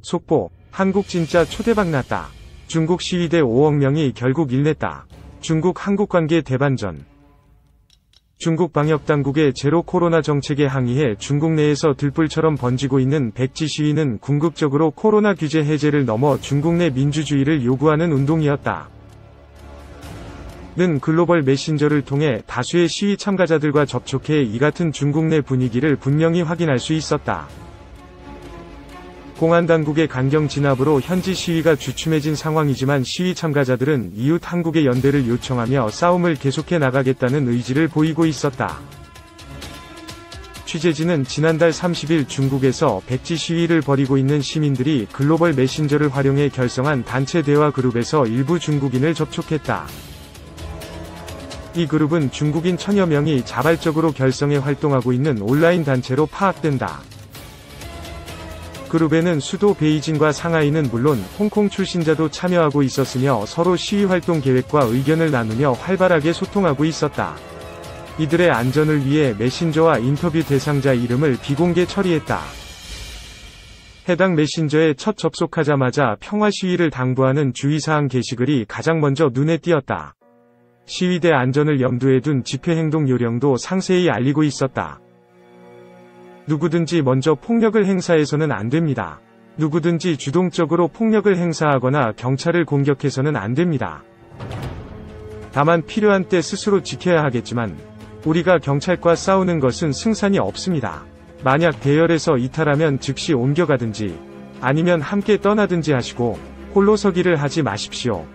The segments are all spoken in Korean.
속보, 한국 진짜 초대박 났다. 중국 시위대 5억 명이 결국 일냈다. 중국-한국 관계 대반전. 중국 방역당국의 제로 코로나 정책에 항의해 중국 내에서 들불처럼 번지고 있는 백지 시위는 궁극적으로 코로나 규제 해제를 넘어 중국 내 민주주의를 요구하는 운동이었다. 는 글로벌 메신저를 통해 다수의 시위 참가자들과 접촉해 이 같은 중국 내 분위기를 분명히 확인할 수 있었다. 공안당국의 강경 진압으로 현지 시위가 주춤해진 상황이지만 시위 참가자들은 이웃 한국의 연대를 요청하며 싸움을 계속해 나가겠다는 의지를 보이고 있었다. 취재진은 지난달 30일 중국에서 백지 시위를 벌이고 있는 시민들이 글로벌 메신저를 활용해 결성한 단체 대화 그룹에서 일부 중국인을 접촉했다. 이 그룹은 중국인 1000여 명이 자발적으로 결성해 활동하고 있는 온라인 단체로 파악된다. 그룹에는 수도 베이징과 상하이는 물론 홍콩 출신자도 참여하고 있었으며 서로 시위 활동 계획과 의견을 나누며 활발하게 소통하고 있었다. 이들의 안전을 위해 메신저와 인터뷰 대상자 이름을 비공개 처리했다. 해당 메신저에 첫 접속하자마자 평화 시위를 당부하는 주의사항 게시글이 가장 먼저 눈에 띄었다. 시위대 안전을 염두에 둔 집회행동 요령도 상세히 알리고 있었다. 누구든지 먼저 폭력을 행사해서는 안 됩니다. 누구든지 주동적으로 폭력을 행사하거나 경찰을 공격해서는 안 됩니다. 다만 필요한 때 스스로 지켜야 하겠지만 우리가 경찰과 싸우는 것은 승산이 없습니다. 만약 대열에서 이탈하면 즉시 옮겨가든지 아니면 함께 떠나든지 하시고 홀로 서기를 하지 마십시오.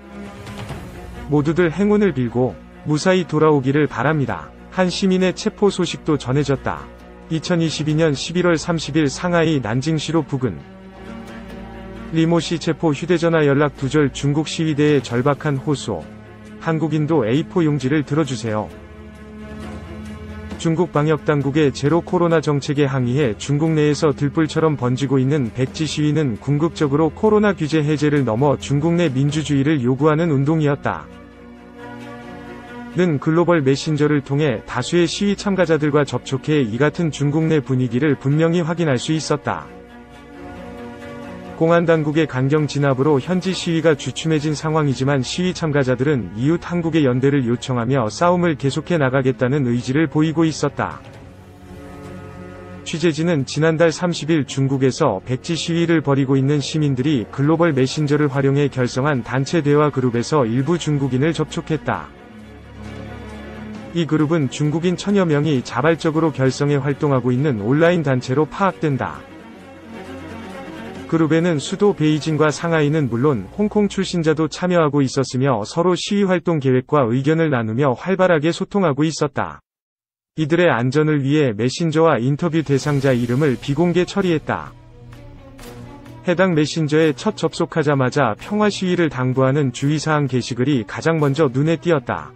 모두들 행운을 빌고 무사히 돌아오기를 바랍니다. 한 시민의 체포 소식도 전해졌다. 2022년 11월 30일 상하이 난징시로 부근 리모씨 체포 휴대전화 연락 두절 중국 시위대의 절박한 호소. 한국인도 A4 용지를 들어주세요. 중국 방역당국의 제로 코로나 정책에 항의해 중국 내에서 들불처럼 번지고 있는 백지 시위는 궁극적으로 코로나 규제 해제를 넘어 중국 내 민주주의를 요구하는 운동이었다. 는 글로벌 메신저를 통해 다수의 시위 참가자들과 접촉해 이 같은 중국 내 분위기를 분명히 확인할 수 있었다. 공안당국의 강경 진압으로 현지 시위가 주춤해진 상황이지만 시위 참가자들은 이웃 한국의 연대를 요청하며 싸움을 계속해 나가겠다는 의지를 보이고 있었다. 취재진은 지난달 30일 중국에서 백지 시위를 벌이고 있는 시민들이 글로벌 메신저를 활용해 결성한 단체 대화 그룹에서 일부 중국인을 접촉했다. 이 그룹은 중국인 1000여 명이 자발적으로 결성해 활동하고 있는 온라인 단체로 파악된다. 그룹에는 수도 베이징과 상하이는 물론 홍콩 출신자도 참여하고 있었으며 서로 시위 활동 계획과 의견을 나누며 활발하게 소통하고 있었다. 이들의 안전을 위해 메신저와 인터뷰 대상자 이름을 비공개 처리했다. 해당 메신저에 첫 접속하자마자 평화 시위를 당부하는 주의사항 게시글이 가장 먼저 눈에 띄었다.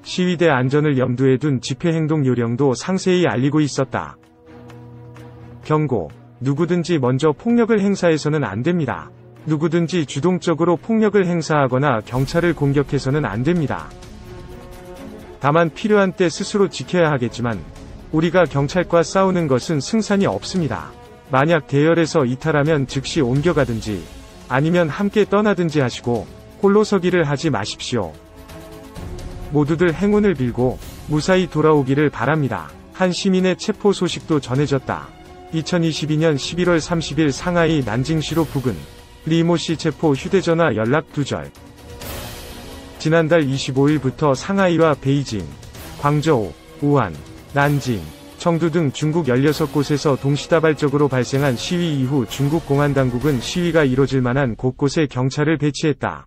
시위대 안전을 염두에 둔 집회행동 요령도 상세히 알리고 있었다. 경고. 누구든지 먼저 폭력을 행사해서는 안 됩니다. 누구든지 주동적으로 폭력을 행사하거나 경찰을 공격해서는 안 됩니다. 다만 필요한 때 스스로 지켜야 하겠지만 우리가 경찰과 싸우는 것은 승산이 없습니다. 만약 대열에서 이탈하면 즉시 옮겨가든지 아니면 함께 떠나든지 하시고 홀로 서기를 하지 마십시오. 모두들 행운을 빌고 무사히 돌아오기를 바랍니다. 한 시민의 체포 소식도 전해졌다. 2022년 11월 30일 상하이 난징시로 부근 리모씨 체포 휴대전화 연락 두절. 지난달 25일부터 상하이와 베이징, 광저우, 우한, 난징, 청두 등 중국 16곳에서 동시다발적으로 발생한 시위 이후 중국 공안당국은 시위가 이뤄질 만한 곳곳에 경찰을 배치했다.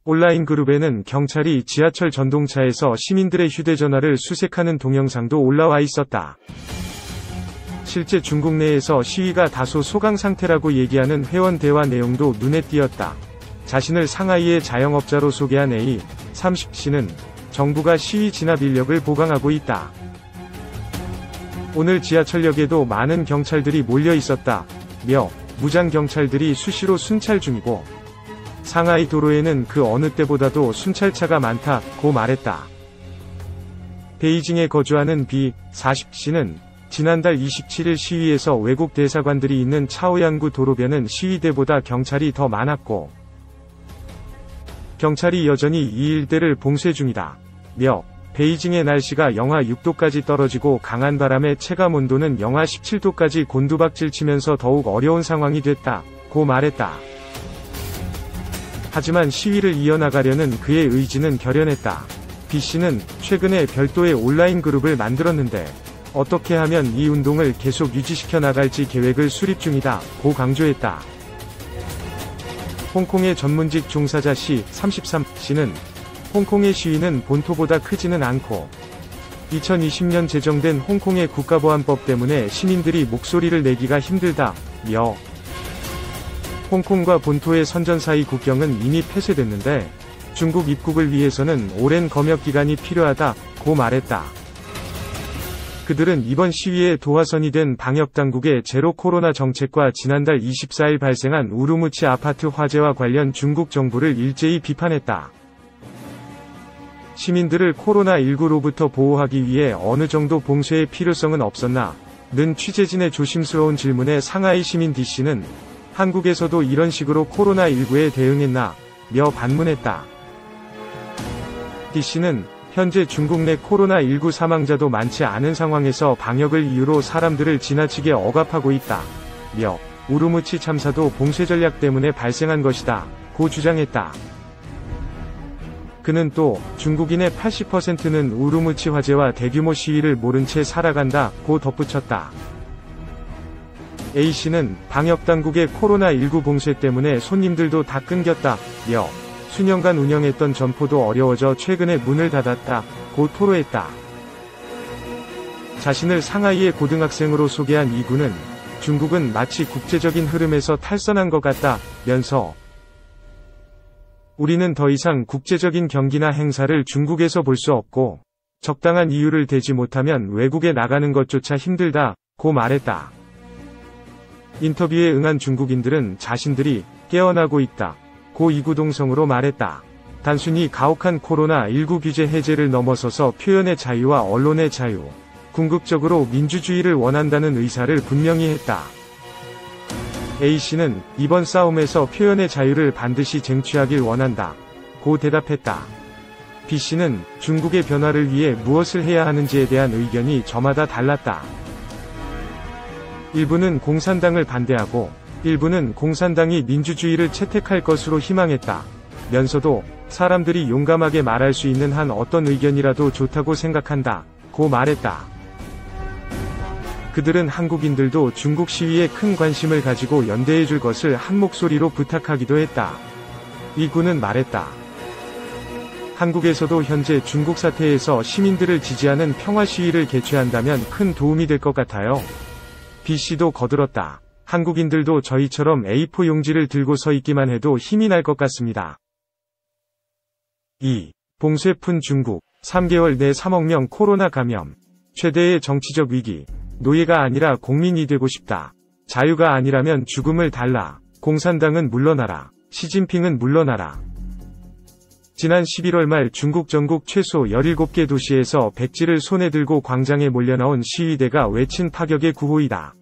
온라인 그룹에는 경찰이 지하철 전동차에서 시민들의 휴대전화를 수색하는 동영상도 올라와 있었다. 실제 중국 내에서 시위가 다소 소강 상태라고 얘기하는 회원 대화 내용도 눈에 띄었다. 자신을 상하이의 자영업자로 소개한 A, 30씨는 정부가 시위 진압 인력을 보강하고 있다. 오늘 지하철역에도 많은 경찰들이 몰려 있었다. 며 무장 경찰들이 수시로 순찰 중이고 상하이 도로에는 그 어느 때보다도 순찰차가 많다고 말했다. 베이징에 거주하는 B, 40씨는 지난달 27일 시위에서 외국 대사관들이 있는 차오양구 도로변은 시위대보다 경찰이 더 많았고 경찰이 여전히 이 일대를 봉쇄 중이다. 베이징의 날씨가 영하 6도까지 떨어지고 강한 바람에 체감온도는 영하 17도까지 곤두박질 치면서 더욱 어려운 상황이 됐다. 고 말했다. 하지만 시위를 이어나가려는 그의 의지는 결연했다. B씨는 최근에 별도의 온라인 그룹을 만들었는데 어떻게 하면 이 운동을 계속 유지시켜 나갈지 계획을 수립 중이다. 고 강조했다. 홍콩의 전문직 종사자 C33씨는 홍콩의 시위는 본토보다 크지는 않고 2020년 제정된 홍콩의 국가보안법 때문에 시민들이 목소리를 내기가 힘들다며 홍콩과 본토의 선전 사이 국경은 이미 폐쇄됐는데 중국 입국을 위해서는 오랜 검역 기간이 필요하다고 말했다. 그들은 이번 시위의 도화선이 된 방역당국의 제로 코로나 정책과 지난달 24일 발생한 우루무치 아파트 화재와 관련 중국 정부를 일제히 비판했다. 시민들을 코로나19로부터 보호하기 위해 어느 정도 봉쇄의 필요성은 없었나? 는 취재진의 조심스러운 질문에 상하이 시민 D씨는 한국에서도 이런 식으로 코로나19에 대응했나? 며 반문했다. D씨는 현재 중국 내 코로나19 사망자도 많지 않은 상황에서 방역을 이유로 사람들을 지나치게 억압하고 있다. 며 우루무치 참사도 봉쇄 전략 때문에 발생한 것이다. 고 주장했다. 그는 또 중국인의 80%는 우루무치 화재와 대규모 시위를 모른 채 살아간다. 고 덧붙였다. A씨는 방역당국의 코로나19 봉쇄 때문에 손님들도 다 끊겼다. 며 수년간 운영했던 점포도 어려워져 최근에 문을 닫았다. 고 토로했다. 자신을 상하이의 고등학생으로 소개한 이군은 중국은 마치 국제적인 흐름에서 탈선한 것 같다. 면서 우리는 더 이상 국제적인 경기나 행사를 중국에서 볼 수 없고 적당한 이유를 대지 못하면 외국에 나가는 것조차 힘들다. 고 말했다. 인터뷰에 응한 중국인들은 자신들이 깨어나고 있다. 고 이구동성으로 말했다. 단순히 가혹한 코로나19 규제 해제를 넘어서서 표현의 자유와 언론의 자유, 궁극적으로 민주주의를 원한다는 의사를 분명히 했다. A씨는 이번 싸움에서 표현의 자유를 반드시 쟁취하길 원한다. 고 대답했다. B씨는 중국의 변화를 위해 무엇을 해야 하는지에 대한 의견이 저마다 달랐다. 일부는 공산당을 반대하고 일부는 공산당이 민주주의를 채택할 것으로 희망했다. 면서도 사람들이 용감하게 말할 수 있는 한 어떤 의견이라도 좋다고 생각한다. 고 말했다. 그들은 한국인들도 중국 시위에 큰 관심을 가지고 연대해줄 것을 한 목소리로 부탁하기도 했다. 이 군은 말했다. 한국에서도 현재 중국 사태에서 시민들을 지지하는 평화 시위를 개최한다면 큰 도움이 될 것 같아요. B씨도 거들었다. 한국인들도 저희처럼 A4 용지를 들고 서 있기만 해도 힘이 날 것 같습니다. 2. 봉쇄 푼 중국. 3개월 내 3억 명 코로나 감염. 최대의 정치적 위기. 노예가 아니라 공민이 되고 싶다. 자유가 아니라면 죽음을 달라. 공산당은 물러나라. 시진핑은 물러나라. 지난 11월 말 중국 전국 최소 17개 도시에서 백지를 손에 들고 광장에 몰려나온 시위대가 외친 파격의 구호이다.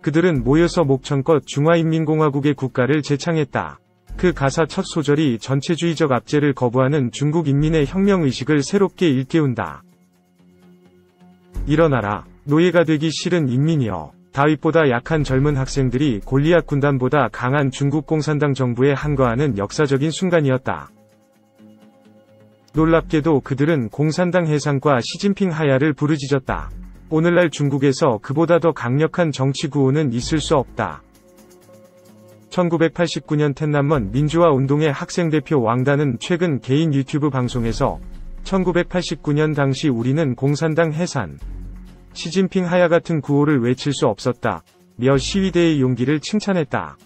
그들은 모여서 목청껏 중화인민공화국의 국가를 제창했다. 그 가사 첫 소절이 전체주의적 압제를 거부하는 중국 인민의 혁명의식을 새롭게 일깨운다. 일어나라. 노예가 되기 싫은 인민이여. 다윗보다 약한 젊은 학생들이 골리앗 군단보다 강한 중국 공산당 정부에 항거하는 역사적인 순간이었다. 놀랍게도 그들은 공산당 해상과 시진핑 하야를 부르짖었다. 오늘날 중국에서 그보다 더 강력한 정치 구호는 있을 수 없다. 1989년 텐난먼 민주화 운동의 학생대표 왕단은 최근 개인 유튜브 방송에서 1989년 당시 우리는 공산당 해산, 시진핑 하야 같은 구호를 외칠 수 없었다. 며 시위대의 용기를 칭찬했다.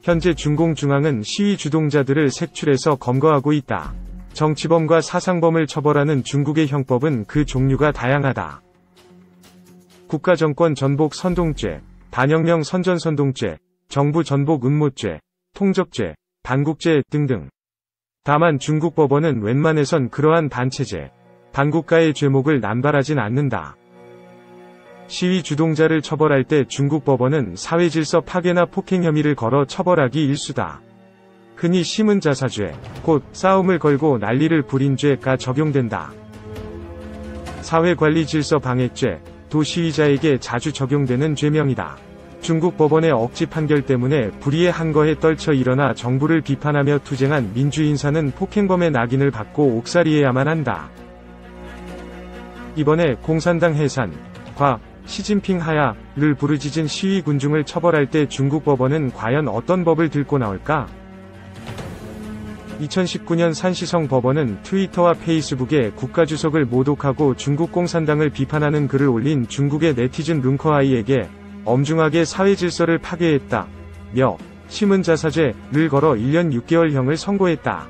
현재 중공중앙은 시위 주동자들을 색출해서 검거하고 있다. 정치범과 사상범을 처벌하는 중국의 형법은 그 종류가 다양하다. 국가정권 전복 선동죄, 반혁명 선전선동죄, 정부 전복 음모죄, 통적죄, 반국죄 등등. 다만 중국 법원은 웬만해선 그러한 단체죄, 반국가의 죄목을 남발하진 않는다. 시위 주동자를 처벌할 때 중국 법원은 사회질서 파괴나 폭행 혐의를 걸어 처벌하기 일수다. 흔히 시문자사죄, 곧 싸움을 걸고 난리를 부린 죄가 적용된다. 사회관리 질서 방해죄, 도 시위자에게 자주 적용되는 죄명이다. 중국 법원의 억지 판결 때문에 불의의 한거에 떨쳐 일어나 정부를 비판하며 투쟁한 민주인사는 폭행범의 낙인을 받고 옥살이해야만 한다. 이번에 공산당 해산, 과 시진핑 하야를 부르짖은 시위 군중을 처벌할 때 중국 법원은 과연 어떤 법을 들고 나올까? 2019년 산시성 법원은 트위터와 페이스북에 국가주석을 모독하고 중국 공산당을 비판하는 글을 올린 중국의 네티즌 룽커아이에게 엄중하게 사회질서를 파괴했다며 시문자사죄를 걸어 1년 6개월형을 선고했다.